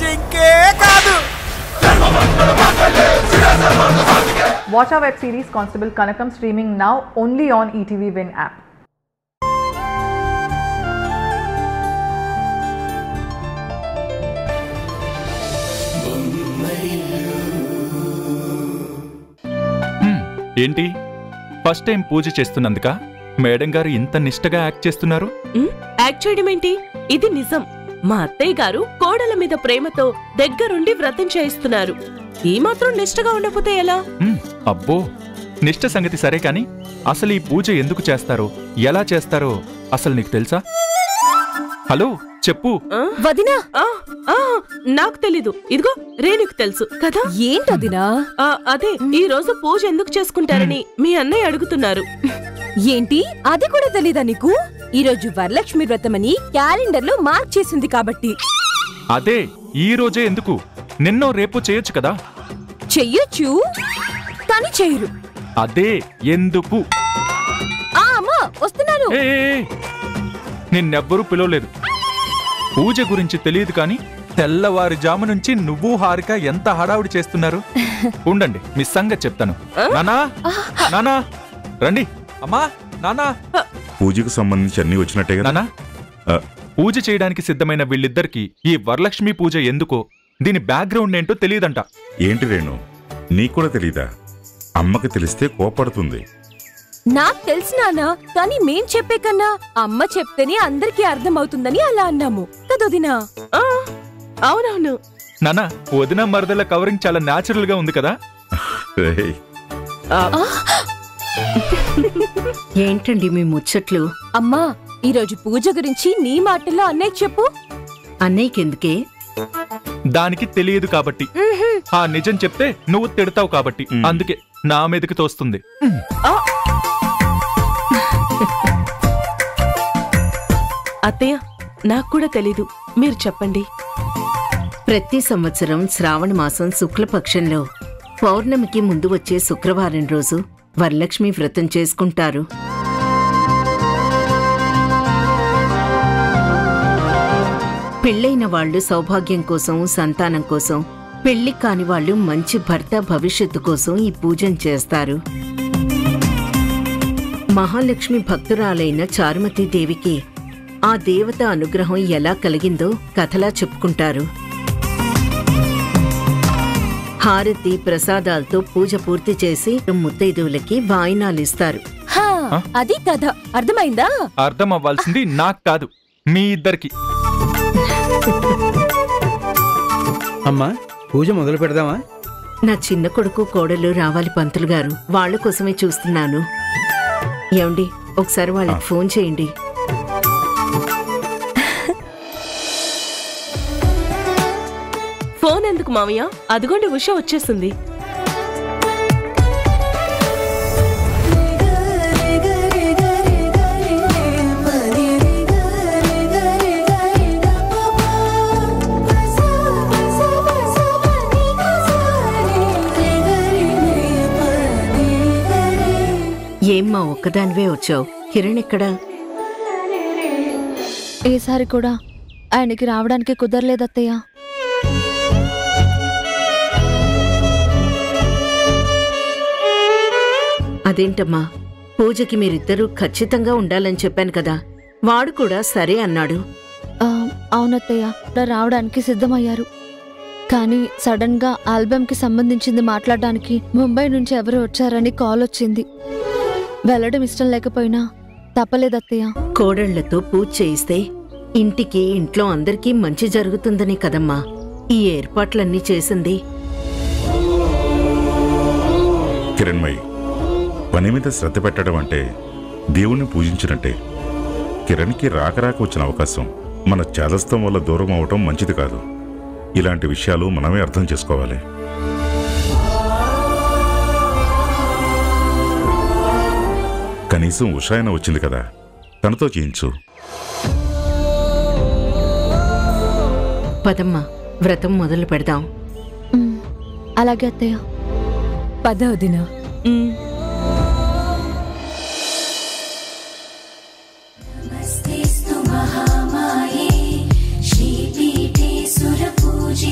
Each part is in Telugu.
జింకే కాదు. Watch our web series Constable Kanakam streaming now only on ETV Win app. ఏంటి ఫస్ట్ టైం పూజ చేస్తున్నందుక మేడం గారు ఇంత నిష్టగా యాక్ట్ చేస్తున్నారు? యాక్ట్ చేయడం ఏంటి, ఇది నిజం. మా అత్తయ్య గారు కోడల మీద ప్రేమతో దగ్గరుండి వ్రతం చేయిస్తున్నారు. ఈ మాత్రం నిష్టగా ఉండకపోతే ఎలా? అబ్బో, నిష్ట సంగతి సరే కాని అసలు ఈ పూజ ఎందుకు చేస్తారో, ఎలా చేస్తారో అసలు నీకు తెలుసా? హలో చెప్పు. వదినా, నాకు తెలీదు. ఇదిగో రేణుకు తెలుసు కదా. ఏంటదినా? అదే ఈ రోజు పూజ ఎందుకు చేసుకుంటారని మీ అన్నయ్య అడుగుతున్నారు. ఏంటి, అది కూడా తెలీదా నీకు? ఈ రోజు వరలక్ష్మి వ్రతమని క్యాలెండర్ లో మార్క్ చేసింది కాబట్టి. అదే ఈ రోజే ఎందుకు, నిన్నో రేపు చేయొచ్చు కదా. చెయ్యొచ్చు కానీ చెయ్యరు. అదే ఎందుకు. అమ్మా వస్తున్నారు. నిన్నెవ్వరూ పిలవలేదు. పూజ గురించి తెలియదు కాని తెల్లవారుజాము నుంచి నువ్వు హారిక ఎంత హడావుడి చేస్తున్నారు. ఉండండి మీ సంగతి చెప్తాను. నానా నానా రండి. అమ్మా నానా. పూజకు సంబంధించి అన్ని వచ్చినట్టే కదా. పూజ చేయడానికి సిద్ధమైన వీళ్ళిద్దరికి ఈ వరలక్ష్మి పూజ ఎందుకో, దీని బ్యాక్గ్రౌండ్ ఏంటో తెలియదంట. ఏంటి రేణు, నీకు కూడా తెలీదా? అమ్మకి తెలిస్తే కోపడుతుంది. నాకు తెలుసు నానా, కానీ మేం చెప్పే కన్నా అమ్మ చెప్తేనే అందరికీ అర్థమవుతుందని అలా అన్నాము కదొదినా. అవునవును నానా, వదిన మరదల కవరింగ్ చాలా న్యాచురల్ గా ఉంది కదా. ఏంటండి మీ ముచ్చట్లు? అమ్మా, ఈరోజు పూజ గురించి నీ మాటల్లో అన్నయ్య చెప్పు. అన్నయ్యకెందుకే? దానికి తెలియదు కాబట్టి. ఆ నిజం చెప్తే నువ్వు తిడతావు కాబట్టి అందుకే నా మీదకి తోస్తుంది. అత్తయ్య, నాకు కూడా తెలీదు, మీరు చెప్పండి. ప్రతి సంవత్సరం శ్రావణ మాసం శుక్లపక్షంలో పౌర్ణమికి ముందు వచ్చే శుక్రవారం రోజు వరలక్ష్మి వ్రతం చేసుకుంటారు. పెళ్లైన వాళ్లు సౌభాగ్యం కోసం, సంతానం కోసం, పెళ్లి కాని వాళ్లు మంచి భర్త భవిష్యత్తు కోసం ఈ పూజను చేస్తారు. మహాలక్ష్మి భక్తురాలైన చారుమతీదేవికి ఆ దేవత అనుగ్రహం ఎలా కలిగిందో కథలా చెప్పుకుంటారు. హారతి ప్రసాదాలతో పూజ పూర్తి చేసి ముత్తైదువులకి వాయినాలిస్తారు. అది కథ అర్థమైందా? అర్థం అవ్వాల్సింది నాకు కాదు, మీ ఇద్దరికి. అమ్మా, పూజ మొదలు పెడదామా? నా చిన్న కొడుకు కోడలు రావాలి పంతులు గారు, వాళ్ల కోసమే చూస్తున్నాను. ఏమండి, ఒకసారి వాళ్ళకి ఫోన్ చేయండి. ఫోన్ ఎందుకు మామయ్య? అదిగోండి ఉష వచ్చేసింది. ఏమ్మా ఒక్కదానివే వచ్చావు? కిరణ్ ఎక్కడా? ఈసారి కూడా ఆయనకి రావడానికి కుదరలేదత్తయ్య. అదేంటమ్మా, పూజకి మీరిద్దరూ ఖచ్చితంగా ఉండాలని చెప్పాను కదా. వాడు కూడా సరే అన్నాడు. అవునత్తయ్య, రావడానికి సిద్ధమయ్యారు. కానీ సడన్ గా ఆల్బమ్కి సంబంధించింది మాట్లాడడానికి ముంబై నుంచి ఎవరు వచ్చారని కాల్ వచ్చింది. వెళ్ళడం ఇష్టం లేకపోయినా తప్పలేదత్తయ్య. కోడళ్లతో పూజ చేయిస్తే ఇంటికి, ఇంట్లో అందరికీ మంచి జరుగుతుందని కదమ్మా ఈ ఏర్పాట్లన్నీ చేసింది. కిరణ్మయి, పని మీద శ్రద్ధ పెట్టడం అంటే దేవుణ్ణి పూజించినట్టే. కిరణ్కి రాక వచ్చిన అవకాశం మన చేదస్తం వల్ల దూరం అవటం మంచిది కాదు. ఇలాంటి విషయాలు మనమే అర్థం చేసుకోవాలి. కనీసం ఉషాయన వచ్చింది కదా, తనతో చేయించు. పదమ్మా, వ్రతం మొదలు పెడదాం. అలాగే అత్తయ్య. పద వదినా. నమస్తేస్తు మహామాయే శ్రీపీఠే సురపూజితే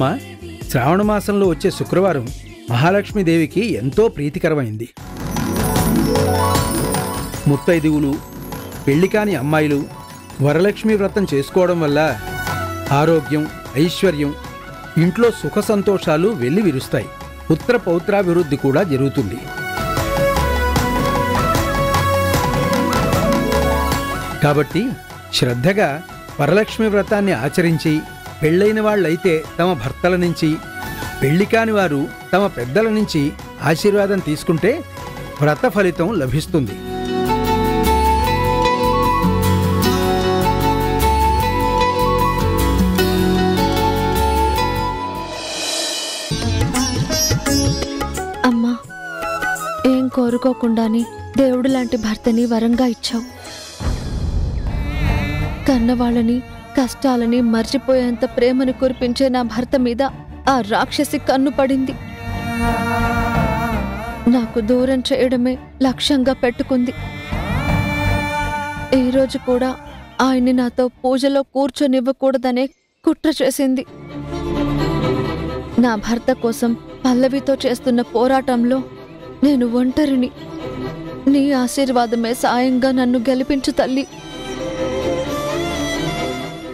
అమ్మా, శ్రావణ మాసంలో వచ్చే శుక్రవారం మహాలక్ష్మీదేవికి ఎంతో ప్రీతికరమైంది. ముత్తైదువులు, పెళ్లికాని అమ్మాయిలు వరలక్ష్మి వ్రతం చేసుకోవడం వల్ల ఆరోగ్యం, ఐశ్వర్యం, ఇంట్లో సుఖ సంతోషాలు వెల్లివిరుస్తాయి. పుత్ర పౌత్రాభివృద్ధి కూడా జరుగుతుంది. కాబట్టి శ్రద్ధగా వరలక్ష్మి వ్రతాన్ని ఆచరించి పెళ్ళైన వాళ్ళైతే తమ భర్తల నుంచి, పెళ్లి కాని వారు తమ పెద్దల నుంచి ఆశీర్వాదం తీసుకుంటే వ్రత ఫలితం లభిస్తుంది. అమ్మా, ఏం కోరుకోకుండానే దేవుడు లాంటి భర్తని వరంగా ఇచ్చావు. కన్నవాళ్ళని, కష్టాలని మర్చిపోయేంత ప్రేమను కురిపించే నా భర్త మీద ఆ రాక్షసి కన్ను పడింది. నాకు దూరం చేయడమే లక్ష్యంగా పెట్టుకుంది. ఈరోజు కూడా ఆయన్ని నాతో పూజలో కూర్చొనివ్వకూడదనే కుట్ర చేసింది. నా భర్త కోసం పల్లవితో చేస్తున్న పోరాటంలో నేను ఒంటరిని. నీ ఆశీర్వాదమే సాయంగా నన్ను గెలిపించు తల్లి.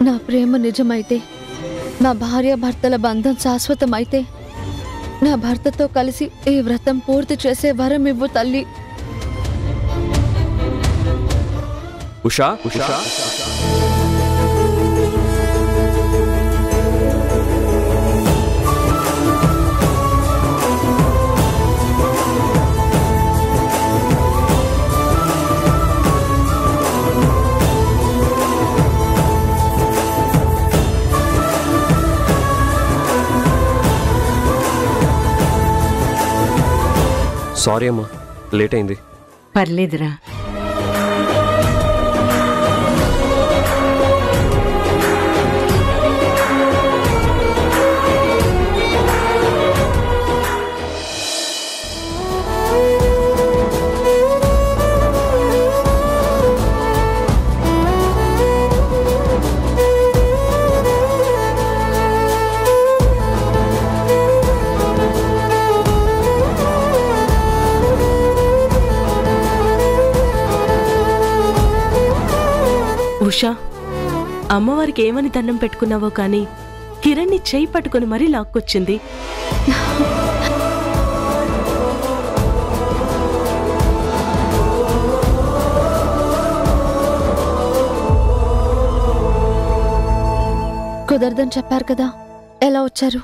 నా ప్రేమ నిజమైతే, నా భార్యాభర్తల బంధం శాశ్వతమైతే, నా భర్తతో కలిసి ఈ వ్రతం పూర్తి చేసే వరం ఇవ్వు తల్లి. ఉషా, సారీ అమ్మా, లేట్ అయింది. పర్లేదురా. ఉషా, అమ్మవారికి ఏమని దండం పెట్టుకున్నావో కానీ కిరణ్ని చేయి పట్టుకుని మరీ లాక్కొచ్చింది. కుదరదని చెప్పారు కదా, ఎలా వచ్చారు?